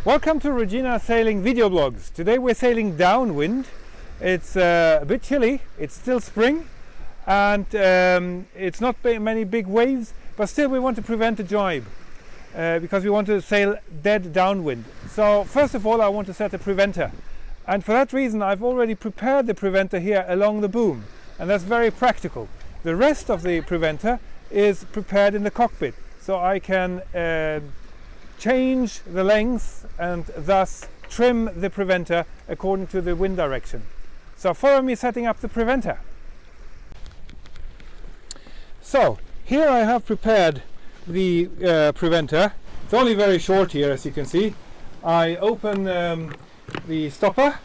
Welcome to Regina Sailing Video Blogs. Today we're sailing downwind. It's a bit chilly, it's still spring, and it's not many big waves, but still we want to prevent a jibe because we want to sail dead downwind. So first of all I want to set a preventer, and for that reason I've already prepared the preventer here along the boom, and that's very practical. The rest of the preventer is prepared in the cockpit, so I can change the length and thus trim the preventer according to the wind direction. So follow me setting up the preventer. So here I have prepared the preventer. It's only very short here, as you can see. I open the stopper,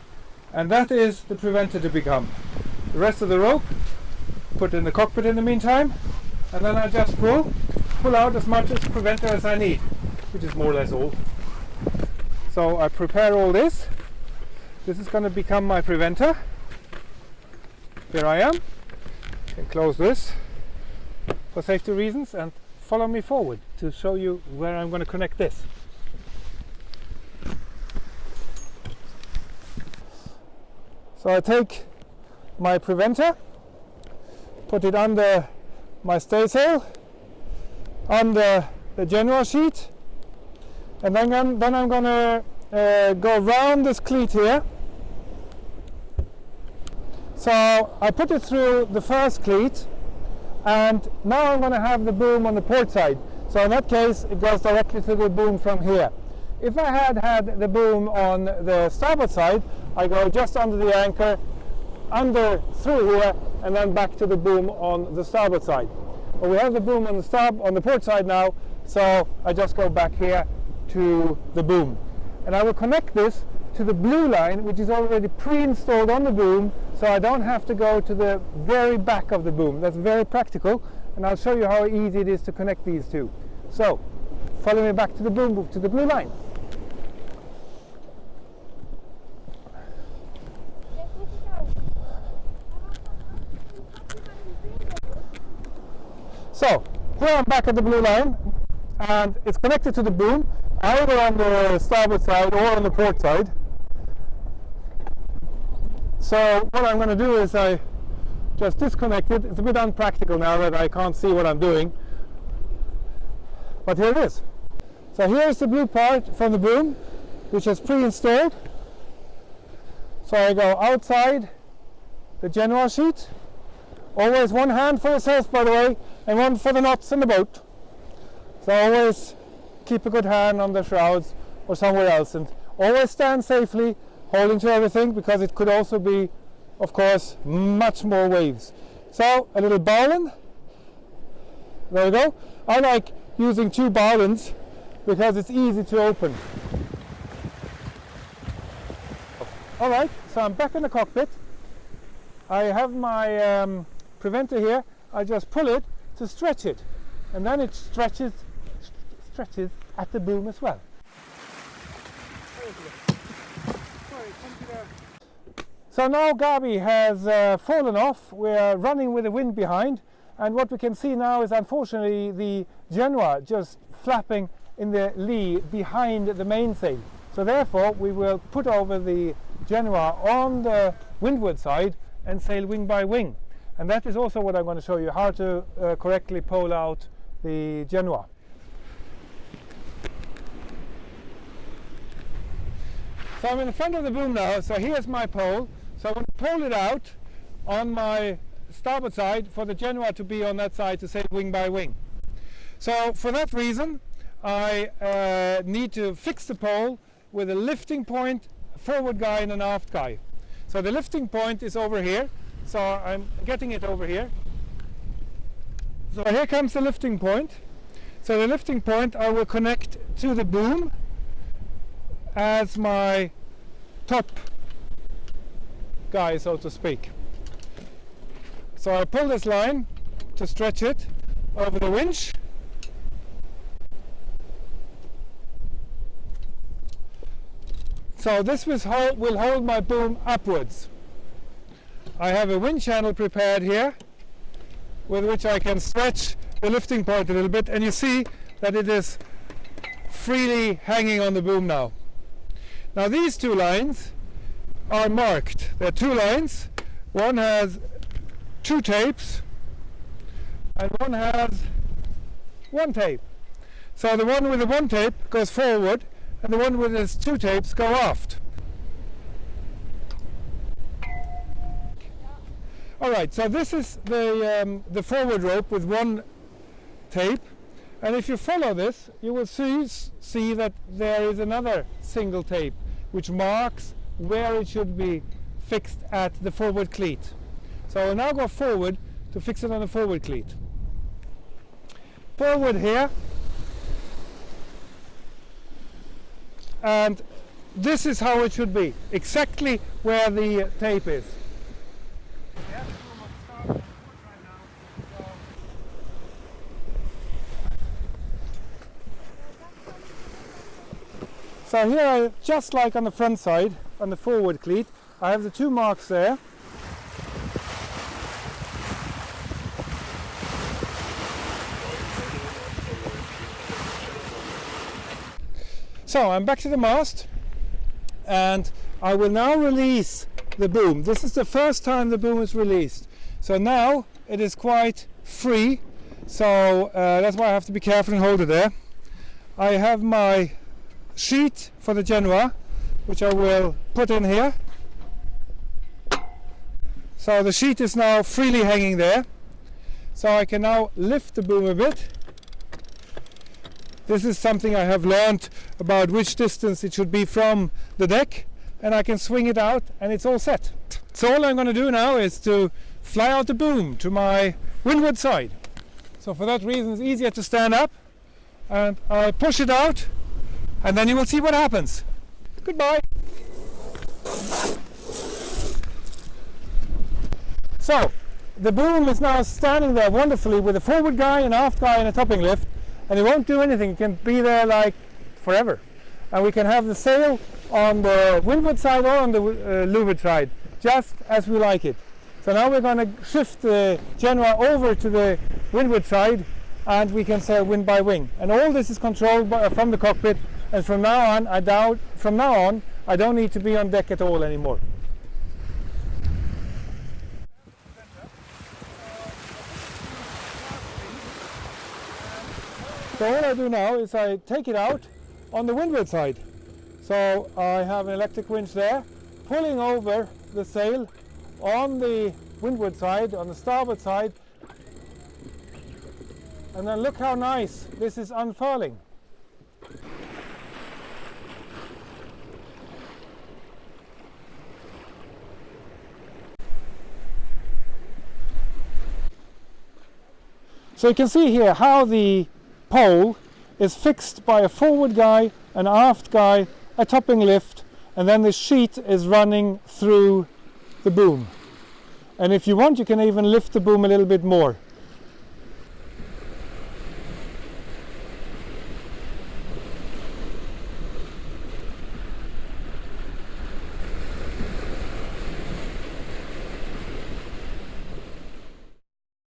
and that is the preventer to become. The rest of the rope put in the cockpit in the meantime, and then I just pull out as much as preventer as I need, which is more or less all. So I prepare all this. This is going to become my preventer. Here I am. I can close this for safety reasons and follow me forward to show you where I'm going to connect this. So I take my preventer, put it under my staysail, under the Genoa sheet, and then I'm going to go around this cleat here. So I put it through the first cleat, and now I'm going to have the boom on the port side. So in that case it goes directly to the boom from here. If I had the boom on the starboard side, I go just under the anchor, through here, and then back to the boom on the starboard side. But we have the boom on the port side now, so I just go back here to the boom. And I will connect this to the blue line, which is already pre-installed on the boom, so I don't have to go to the very back of the boom. That's very practical, and I'll show you how easy it is to connect these two. So follow me back to the boom, to the blue line. So here I'm back at the blue line, and it's connected to the boom, either on the starboard side or on the port side. So what I'm going to do is I just disconnect it. It's a bit unpractical now that I can't see what I'm doing, but here it is. So here's the blue part from the boom, which is pre-installed. So I go outside the Genoa sheet. Always one hand for yourself, by the way, and one for the knots in the boat. So always keep a good hand on the shrouds or somewhere else, and always stand safely, holding to everything, because it could also be, of course, much more waves. So a little bowline. There we go. I like using two bowlines because it's easy to open. Alright, so I'm back in the cockpit. I have my preventer here. I just pull it to stretch it, and then it stretches at the boom as well. So now Gabi has fallen off. We're running with the wind behind, and what we can see now is unfortunately the Genoa just flapping in the lee behind the mainsail. So therefore we will put over the Genoa on the windward side and sail wing by wing. And that is also what I'm going to show you, how to correctly pole out the Genoa. So I'm in the front of the boom now, so here's my pole. So I'm going to pole it out on my starboard side for the Genoa to be on that side to sail wing by wing. So for that reason I need to fix the pole with a lifting point, a forward guy and an aft guy. So the lifting point is over here. So I'm getting it over here. So here comes the lifting point. So the lifting point I will connect to the boom as my top guy, so to speak. So I pull this line to stretch it over the winch. So this will hold my boom upwards. I have a wind channel prepared here with which I can stretch the lifting point a little bit, and you see that it is freely hanging on the boom now. Now these two lines are marked. There are two lines. One has 2 tapes and one has 1 tape. So the one with the 1 tape goes forward and the one with its 2 tapes go aft. Alright, so this is the forward rope with 1 tape, and if you follow this you will see that there is another single tape which marks where it should be fixed at the forward cleat. So I will now go forward to fix it on the forward cleat. Forward here, and this is how it should be, exactly where the tape is. So here, just like on the front side, on the forward cleat, I have the 2 marks there. So I'm back to the mast, and I will now release the boom. This is the first time the boom is released. So now it is quite free, so that's why I have to be careful and hold it there. I have my sheet for the Genoa, which I will put in here. So the sheet is now freely hanging there. So I can now lift the boom a bit. This is something I have learned about which distance it should be from the deck, and I can swing it out and it's all set. So all I'm going to do now is to fly out the boom to my windward side. So for that reason it's easier to stand up, and I push it out and then you will see what happens. Goodbye. So the boom is now standing there wonderfully with a forward guy, an aft guy and a topping lift, and it won't do anything. It can be there like forever, and we can have the sail on the windward side or on the leeward side, just as we like it. So now we're going to shift the Genoa over to the windward side, and we can sail wind by wing, and all this is controlled from the cockpit, and from now on I don't need to be on deck at all anymore. So what I do now is I take it out on the windward side. So I have an electric winch there pulling over the sail on the windward side, on the starboard side, and then look how nice this is unfurling. So you can see here how the pole is fixed by a forward guy, an aft guy, a topping lift, and then the sheet is running through the boom. And if you want, you can even lift the boom a little bit more.